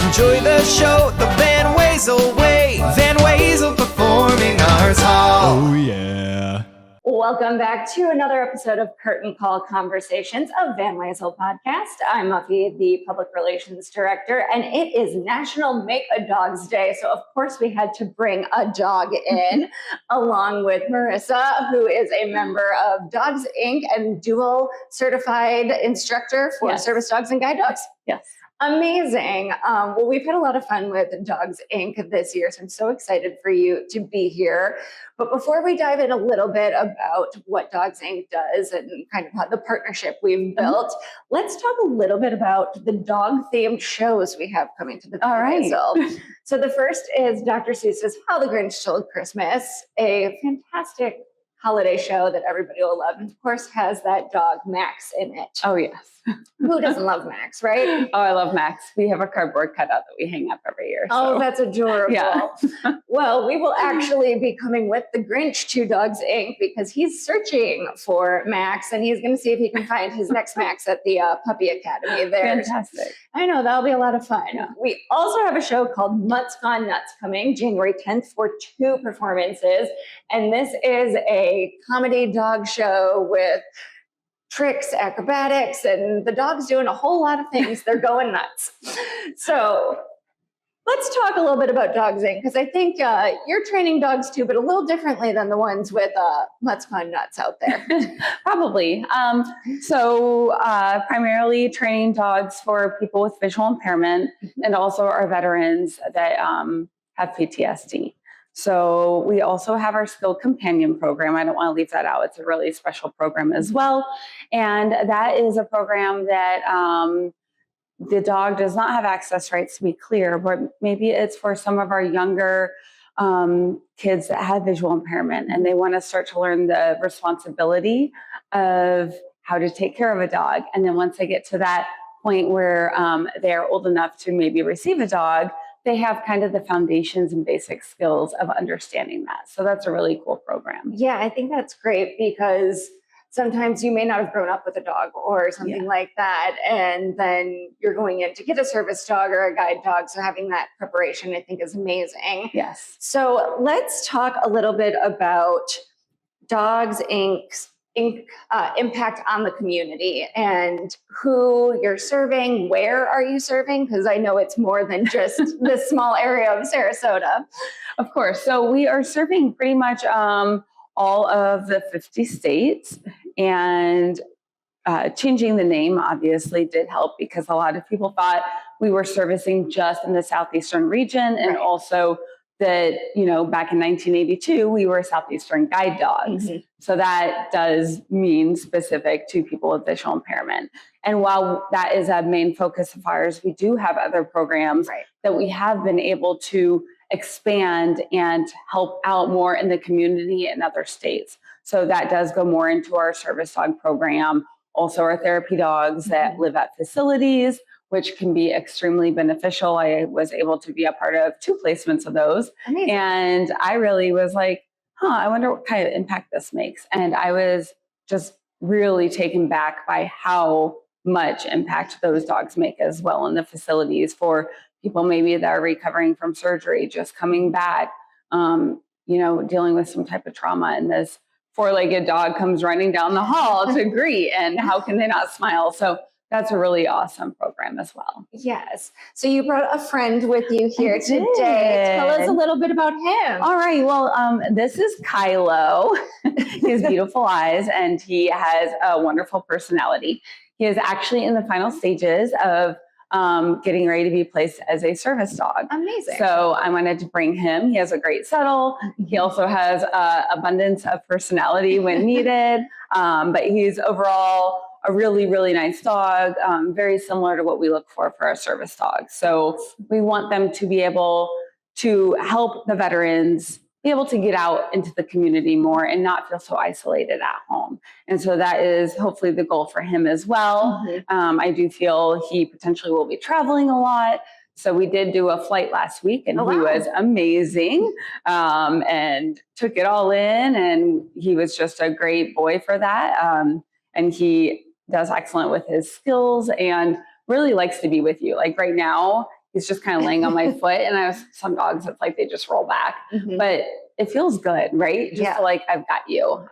Enjoy the show the Van Wezel way. Van Wezel performing arts hall. Oh, yeah. Welcome back to another episode of Curtain Call Conversations of Van Wezel Podcast. I'm Muffy, the Public Relations Director, and it is National Make a Dogs Day. So, of course, we had to bring a dog in along with Marisa, who is a member of Dogs Inc. and dual certified instructor for service dogs and guide dogs. Yes. Amazing. Well, we've had a lot of fun with Dogs Inc. this year, so I'm so excited for you to be here. But before we dive in a little bit about what Dogs Inc. does and kind of how the partnership we've built, let's talk a little bit about the dog-themed shows we have coming to the Wezel. So the first is Dr. Seuss's How the Grinch Stole Christmas, a fantastic holiday show that everybody will love, and of course has that dog Max in it. Oh, yes. Who doesn't love Max, right? Oh, I love Max. We have a cardboard cutout that we hang up every year. So. Oh, that's adorable. Yeah. Well, we will actually be coming with the Grinch to Dogs Inc. because he's searching for Max, and he's going to see if he can find his next Max at the Puppy Academy there. Fantastic. I know, that'll be a lot of fun. Yeah. We also have a show called Mutts Gone Nuts coming January 10th for 2 performances, and this is a comedy dog show with tricks, acrobatics, and the dog's doing a whole lot of things. They're going nuts. So let's talk a little bit about Dogs Inc. because I think you're training dogs too, but a little differently than the ones with Mutts Gone Nuts out there. Probably. Primarily training dogs for people with visual impairment and also our veterans that have PTSD. So we also have our Skilled Companion program. I don't want to leave that out. It's a really special program as well. And that is a program that the dog does not have access rights, to be clear, but maybe it's for some of our younger kids that have visual impairment and they want to start to learn the responsibility of how to take care of a dog. And then once they get to that point where they're old enough to maybe receive a dog, they have kind of the foundations and basic skills of understanding that. So that's a really cool program. Yeah, I think that's great because sometimes you may not have grown up with a dog or something like that. And then you're going in to get a service dog or a guide dog. So having that preparation, I think, is amazing. Yes. So let's talk a little bit about Dogs Inc.'s impact on the community and who you're serving. Where are you serving? Because I know it's more than just this small area of Sarasota. Of course. So we are serving pretty much all of the 50 states, and changing the name obviously did help because a lot of people thought we were servicing just in the southeastern region, and also that, back in 1982, we were Southeastern Guide Dogs. So that does mean specific to people with visual impairment. And while that is a main focus of ours, we do have other programs that we have been able to expand and help out more in the community in other states. So that does go more into our service dog program, also our therapy dogs that live at facilities, which can be extremely beneficial. I was able to be a part of 2 placements of those. Amazing. And I really was like, I wonder what kind of impact this makes. And I was just really taken back by how much impact those dogs make as well in the facilities for people maybe that are recovering from surgery, just coming back, dealing with some type of trauma. And this 4-legged dog comes running down the hall to greet, and how can they not smile? So that's a really awesome program as well. Yes. So you brought a friend with you here today. Tell us a little bit about him. All right. Well, this is Kylo. He has beautiful eyes and he has a wonderful personality. He is actually in the final stages of getting ready to be placed as a service dog. Amazing. So I wanted to bring him. He has a great settle. He also has abundance of personality when needed. But he's overall a really, really nice dog, very similar to what we look for our service dogs. So we want them to be able to help the veterans be able to get out into the community more and not feel so isolated at home. And so that is hopefully the goal for him as well. I do feel he potentially will be traveling a lot. So we did do a flight last week and he was amazing and took it all in. And he was just a great boy for that. And he does excellent with his skills and really likes to be with you. Like right now, he's just kind of laying on my foot. And I have some dogs, it's like they just roll back, but it feels good, right? Just to like, I've got you,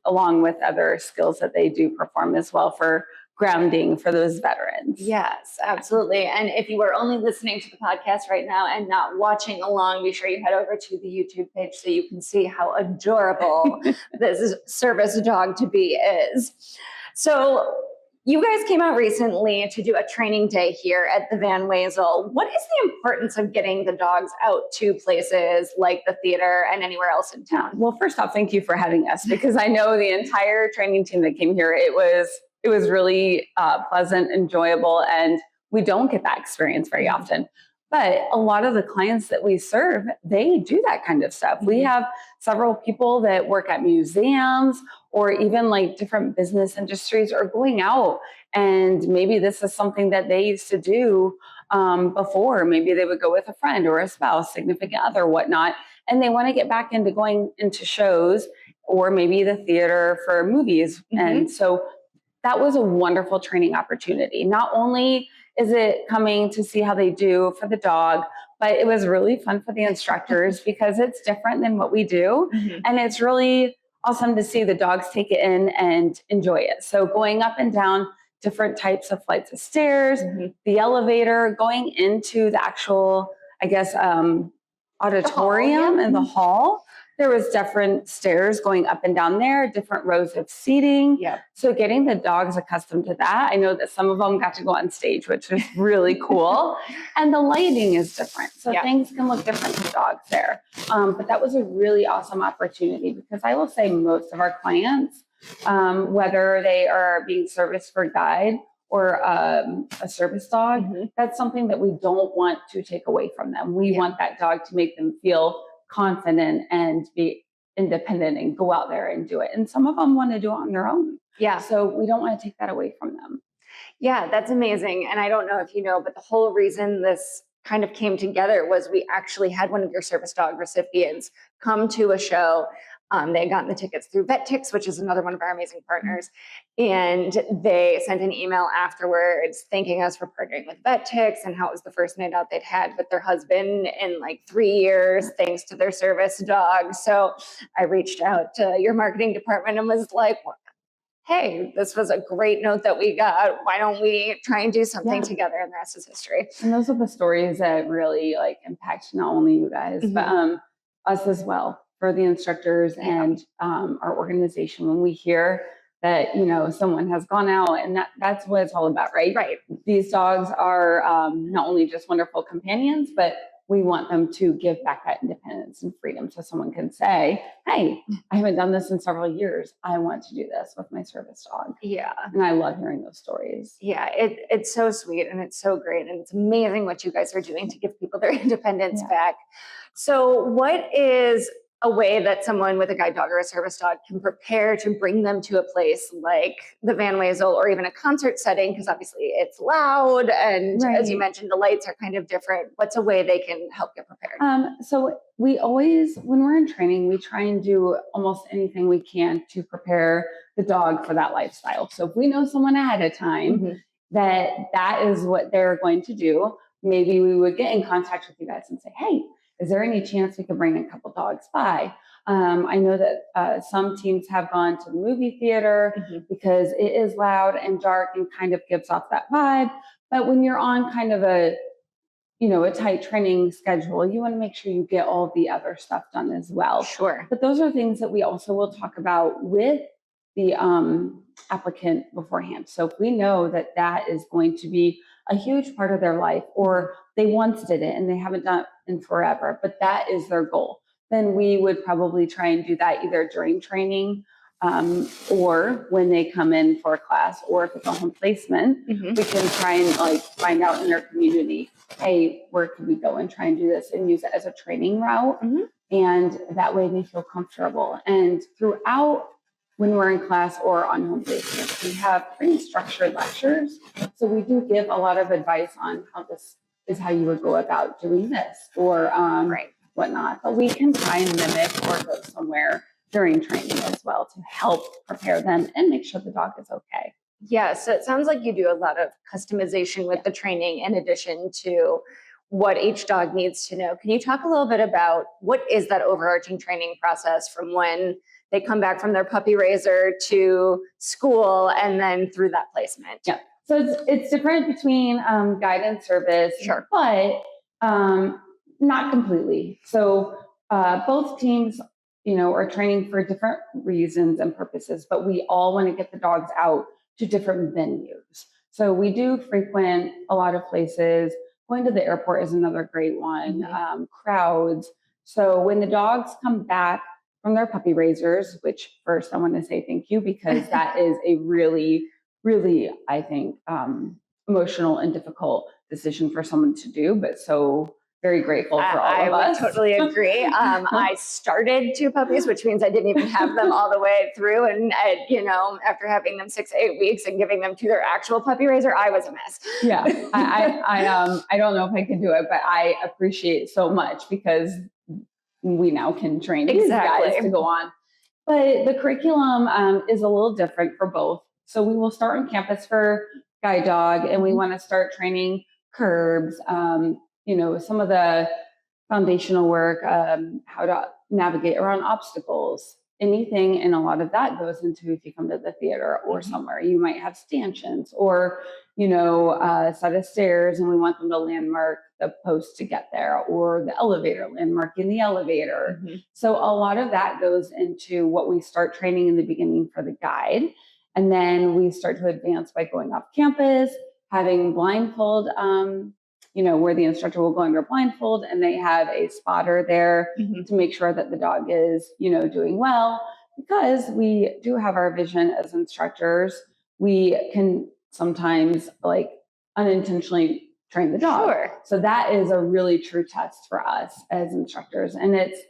along with other skills that they do perform as well for grounding for those veterans. Yes, absolutely. And if you are only listening to the podcast right now and not watching along, be sure you head over to the YouTube page so you can see how adorable this service dog to be is. So you guys came out recently to do a training day here at the Van Wezel. What is the importance of getting the dogs out to places like the theater and anywhere else in town? Well, first off, thank you for having us, because I know the entire training team that came here, it was really pleasant, enjoyable, and we don't get that experience very often. But a lot of the clients that we serve, they do that kind of stuff. We have several people that work at museums or even like different business industries are going out, and maybe this is something that they used to do before. Maybe they would go with a friend or a spouse, significant other, whatnot, and they want to get back into going into shows or maybe the theater for movies. And so that was a wonderful training opportunity. Not only is it coming to see how they do for the dog, but it was really fun for the instructors because it's different than what we do. And it's really awesome to see the dogs take it in and enjoy it. So going up and down different types of flights of stairs, the elevator, going into the actual, I guess, auditorium and the hall. There was different stairs going up and down there, different rows of seating. So getting the dogs accustomed to that. I know that some of them got to go on stage, which was really cool. And the lighting is different. So things can look different to dogs there. But that was a really awesome opportunity, because I will say most of our clients, whether they are being serviced for guide or a service dog, that's something that we don't want to take away from them. We want that dog to make them feel confident and be independent and go out there and do it. And some of them want to do it on their own. So we don't want to take that away from them. That's amazing. And I don't know if you know, but the whole reason this kind of came together was we actually had one of your service dog recipients come to a show. They had gotten the tickets through VetTix, which is another one of our amazing partners. And they sent an email afterwards thanking us for partnering with VetTix and how it was the first night out they'd had with their husband in like 3 years, thanks to their service dog. So I reached out to your marketing department and was like, hey, this was a great note that we got. Why don't we try and do something together? And the rest is history. And those are the stories that really like impact not only you guys, but us as well, for the instructors and our organization. When we hear that, you know, someone has gone out, and that's what it's all about, right? These dogs are not only just wonderful companions, but we want them to give back that independence and freedom, so someone can say, hey, I haven't done this in several years. I want to do this with my service dog. And I love hearing those stories. It's so sweet and it's so great. And it's amazing what you guys are doing to give people their independence back. So what is a way that someone with a guide dog or a service dog can prepare to bring them to a place like the Van Wezel or even a concert setting? Because obviously it's loud and as you mentioned, the lights are kind of different. What's a way they can help get prepared? So we always, when we're in training, we try and do almost anything we can to prepare the dog for that lifestyle. So if we know someone ahead of time that is what they're going to do, maybe we would get in contact with you guys and say, hey, is there any chance we could bring a couple dogs by? I know that some teams have gone to the movie theater because it is loud and dark and kind of gives off that vibe. But when you're on kind of a tight training schedule, you want to make sure you get all the other stuff done as well. But those are things that we also will talk about with the applicant beforehand. So if we know that that is going to be a huge part of their life, or they once did it and they haven't done it in forever, but that is their goal, then we would probably try and do that either during training or when they come in for a class, or if it's a home placement, we can try and like find out in their community, hey, where could we go and try and do this and use it as a training route. And that way they feel comfortable. And throughout, when we're in class or on home placement, we have pretty structured lectures. So we do give a lot of advice on how this is how you would go about doing this or whatnot. But we can try and mimic or go somewhere during training as well to help prepare them and make sure the dog is okay. So it sounds like you do a lot of customization with the training in addition to what each dog needs to know. Can you talk a little bit about what is that overarching training process from when they come back from their puppy raiser to school and then through that placement? Yeah. So it's different between guide and service, Sure. but not completely. So both teams, are training for different reasons and purposes, but we all want to get the dogs out to different venues. So we do frequent a lot of places. Going to the airport is another great one. Crowds. So when the dogs come back from their puppy raisers, which first I want to say thank you, because that is a really, really, I think, emotional and difficult decision for someone to do, but so very grateful for all of us. I would totally agree. I started 2 puppies, which means I didn't even have them all the way through. And, after having them 6 to 8 weeks and giving them to their actual puppy raiser, I was a mess. Yeah, I don't know if I could do it, but I appreciate so much because we now can train these guys to go on. But the curriculum is a little different for both. So we will start on campus for guide dog, and we want to start training curbs, some of the foundational work, how to navigate around obstacles, anything. And a lot of that goes into if you come to the theater or somewhere, you might have stanchions or, a set of stairs, and we want them to landmark the post to get there, or the elevator, landmarking the elevator. So a lot of that goes into what we start training in the beginning for the guide. And then we start to advance by going off campus, having blindfold, where the instructor will go under blindfold and they have a spotter there to make sure that the dog is, doing well. Because we do have our vision as instructors, we can sometimes unintentionally train the dog. Sure. So that is a really true test for us as instructors. And it's,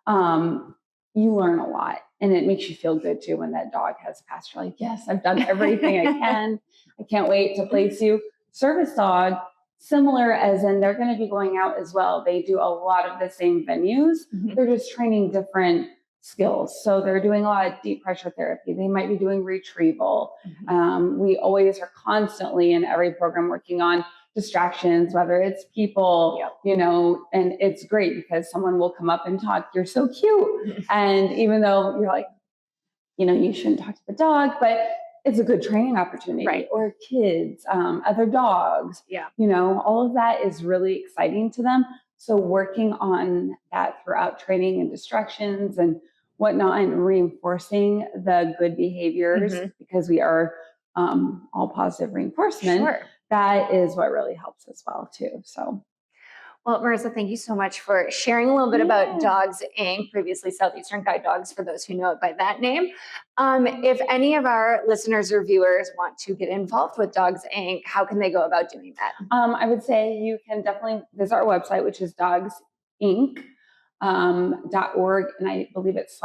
you learn a lot, and it makes you feel good too when that dog has passed. You're like, yes, I've done everything I can. I can't wait to place you. Service dog, similar as in they're going to be going out as well. They do a lot of the same venues. They're just training different skills. So they're doing a lot of deep pressure therapy. They might be doing retrieval. We always are constantly in every program working on distractions, whether it's people, and it's great because someone will come up and talk, you're so cute. And even though you're like, you shouldn't talk to the dog, but it's a good training opportunity. Right. Or kids, other dogs, all of that is really exciting to them. So working on that throughout training and distractions and whatnot, and reinforcing the good behaviors, because we are all positive reinforcement. Sure. That is what really helps as well too. So, well, Marisa, thank you so much for sharing a little bit about Dogs Inc., previously Southeastern Guide Dogs, for those who know it by that name. If any of our listeners or viewers want to get involved with Dogs Inc., how can they go about doing that? I would say you can definitely visit our website, which is dogsinc.org, and I believe it's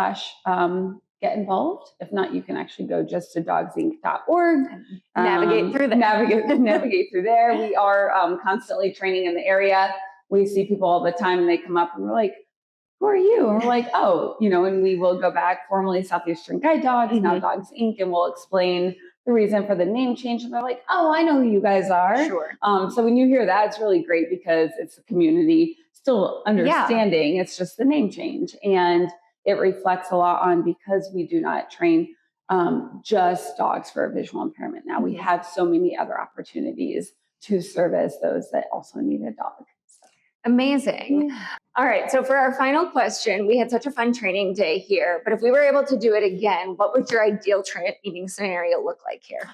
/get involved. If not, you can actually go just to dogsinc.org. Navigate through there. Navigate through there. We are constantly training in the area. We see people all the time and they come up and we're like, who are you? And we're like, oh, and we will go back, formerly Southeastern Guide Dogs, now Dogs Inc., and we'll explain the reason for the name change. And they're like, oh, I know who you guys are. Sure. So when you hear that, it's really great because it's the community still understanding. It's just the name change. And it reflects a lot on, because we do not train just dogs for visual impairment. Now we have so many other opportunities to service those that also need a dog. So. Amazing. Yeah. All right. So for our final question, we had such a fun training day here, but if we were able to do it again, what would your ideal training scenario look like here?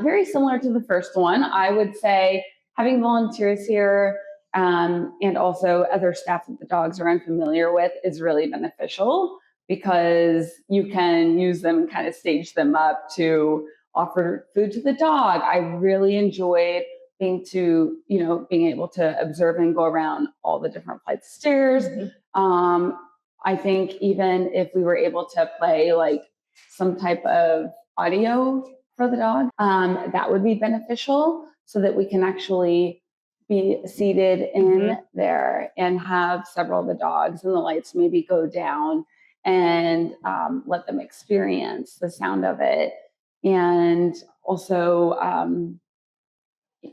Very similar to the first one. I would say having volunteers here and also other staff that the dogs are unfamiliar with is really beneficial, because you can use them and kind of stage them up to offer food to the dog. I really enjoyed being able to observe and go around all the different flights of stairs. I think even if we were able to play some type of audio for the dog, that would be beneficial, so that we can actually be seated in there and have several of the dogs, and the lights maybe go down and let them experience the sound of it. And also,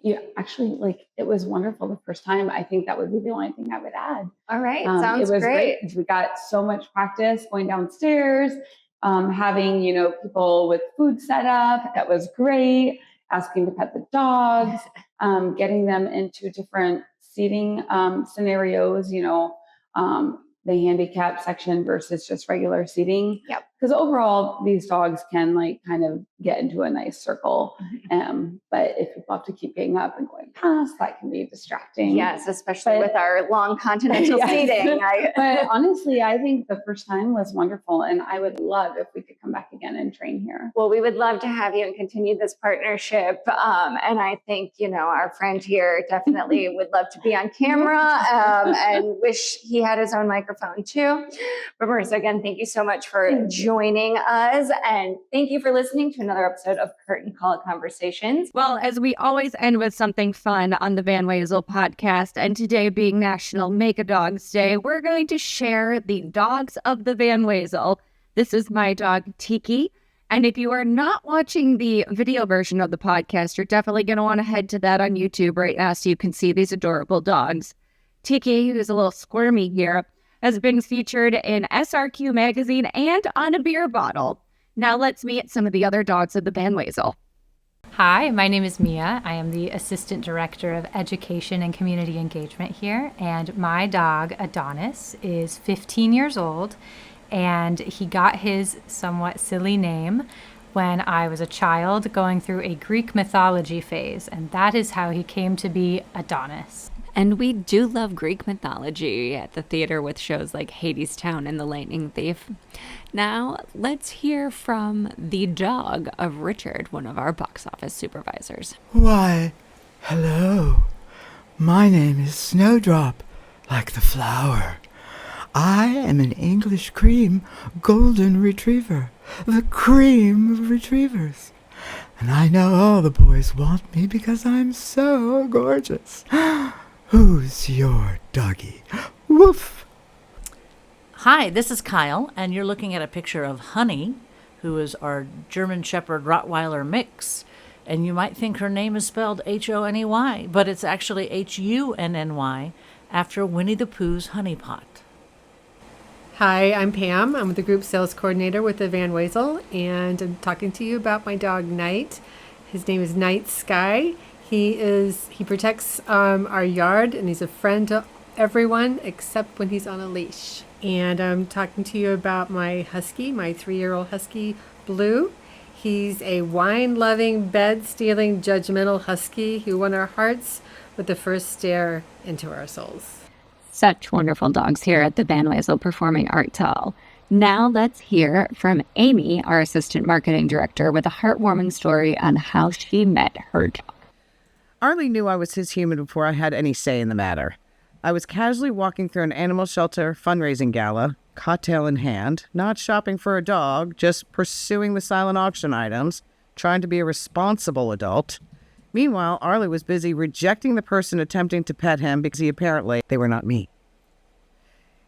Yeah, actually, like it was wonderful the first time. I think that would be the only thing I would add. All right, It sounds was great. because we got so much practice going downstairs, having, people with food set up. That was great. Asking to pet the dogs, getting them into different seating scenarios, the handicap section versus just regular seating. Yep. Because overall, these dogs can like kind of get into a nice circle. But if people have to keep getting up and going past, that can be distracting. Yes, especially with our long continental Yes. seating. But honestly, I think the first time was wonderful. And I would love if we could come back again and train here. Well, we would love to have you and continue this partnership. And I think, our friend here definitely would love to be on camera and wish he had his own microphone too. But Marisa, again, thank you so much for joining us. And thank you for listening to another episode of Curtain Call Conversations. Well, as we always end with something fun on the Van Wezel podcast, and today being National Make a Dogs Day, we're going to share the dogs of the Van Wezel. This is my dog, Tiki. And if you are not watching the video version of the podcast, you're definitely going to want to head to that on YouTube right now so you can see these adorable dogs. Tiki, who's a little squirmy here, has been featured in SRQ magazine and on a beer bottle. Now let's meet some of the other dogs of the Van Wezel. Hi, my name is Mia. I am the Assistant Director of Education and Community Engagement here, and my dog, Adonis, is 15 years old, and he got his somewhat silly name when I was a child going through a Greek mythology phase, and that is how he came to be Adonis. And we do love Greek mythology at the theater with shows like Hadestown and The Lightning Thief. Now, let's hear from the dog of Richard, one of our box office supervisors. Why, hello. My name is Snowdrop, like the flower. I am an English cream golden retriever, the cream of retrievers. And I know all the boys want me because I'm so gorgeous. Who's your doggy? Woof! Hi, this is Kyle, and you're looking at a picture of Honey, who is our German Shepherd Rottweiler mix. And you might think her name is spelled Honey, but it's actually Hunny, after Winnie the Pooh's Honey Pot. Hi, I'm Pam. I'm the group sales coordinator with the Van Wezel, and I'm talking to you about my dog Night. His name is Night Sky. He protects our yard, and he's a friend to everyone except when he's on a leash. And I'm talking to you about my husky, my 3-year-old husky, Blue. He's a wine-loving, bed-stealing, judgmental husky who won our hearts with the first stare into our souls. Such wonderful dogs here at the Van Wezel Performing Arts Hall. Now let's hear from Amy, our Assistant Marketing Director, with a heartwarming story on how she met her dog. Arlie knew I was his human before I had any say in the matter. I was casually walking through an animal shelter fundraising gala, cocktail in hand, not shopping for a dog, just pursuing the silent auction items, trying to be a responsible adult. Meanwhile, Arlie was busy rejecting the person attempting to pet him because they were not me.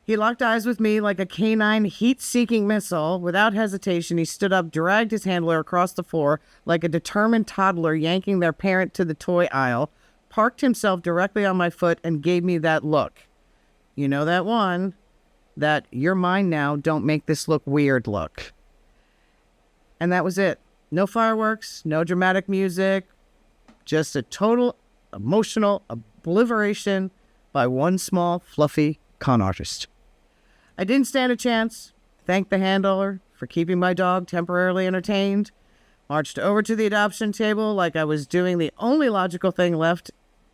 He locked eyes with me like a canine heat-seeking missile. Without hesitation, he stood up, dragged his handler across the floor like a determined toddler yanking their parent to the toy aisle, parked himself directly on my foot, and gave me that look. You know that one? That "you're mine now, don't make this look weird" look. And that was it. No fireworks, no dramatic music, just a total emotional obliteration by one small, fluffy con artist. I didn't stand a chance. Thanked the handler for keeping my dog temporarily entertained. Marched over to the adoption table like I was doing the only logical thing left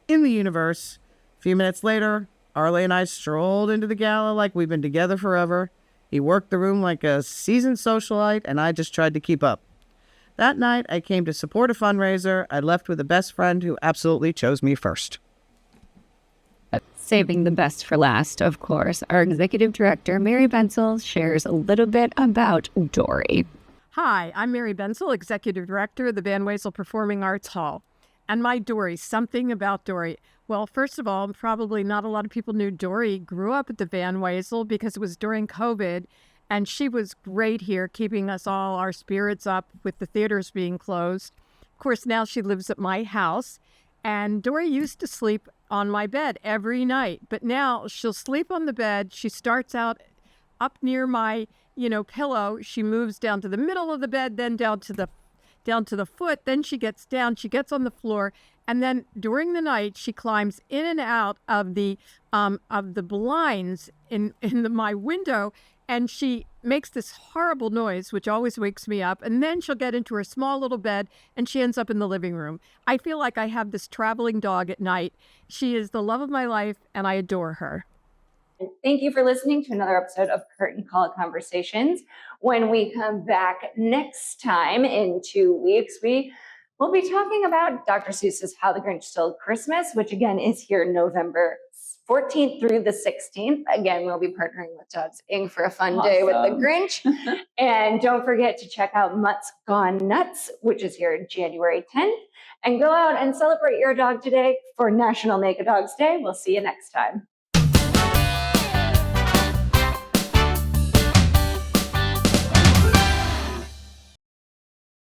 in the universe. A few minutes later, Arlie and I strolled into the gala like we've been together forever. He worked the room like a seasoned socialite, and I just tried to keep up. That night, I came to support a fundraiser. I left with a best friend who absolutely chose me first. Saving the best for last, of course, our Executive Director, Mary Benzel, shares a little bit about Dory. Hi, I'm Mary Benzel, Executive Director of the Van Wezel Performing Arts Hall. And my Dory, something about Dory. Well, first of all, probably not a lot of people knew Dory grew up at the Van Wezel because it was during COVID, and she was great here, keeping us all our spirits up with the theaters being closed. Of course, now she lives at my house, And Dory used to sleep on my bed every night, but now she'll sleep on the bed. She starts out up near my, pillow. She moves down to the middle of the bed, then down to the foot. Then she gets down, she gets on the floor. And then during the night, she climbs in and out of the blinds in my window, and she makes this horrible noise, which always wakes me up. And then she'll get into her small little bed, and she ends up in the living room. I feel like I have this traveling dog at night. She is the love of my life, and I adore her. Thank you for listening to another episode of Curtain Call Conversations. When we come back next time in 2 weeks, we'll be talking about Dr. Seuss's How the Grinch Stole Christmas, which again is here November 14th through the 16th. Again, we'll be partnering with Dogs Inc. for a fun day with the Grinch. And don't forget to check out Mutt's Gone Nuts, which is here January 10th. And go out and celebrate your dog today for National Make a Dogs Day. We'll see you next time.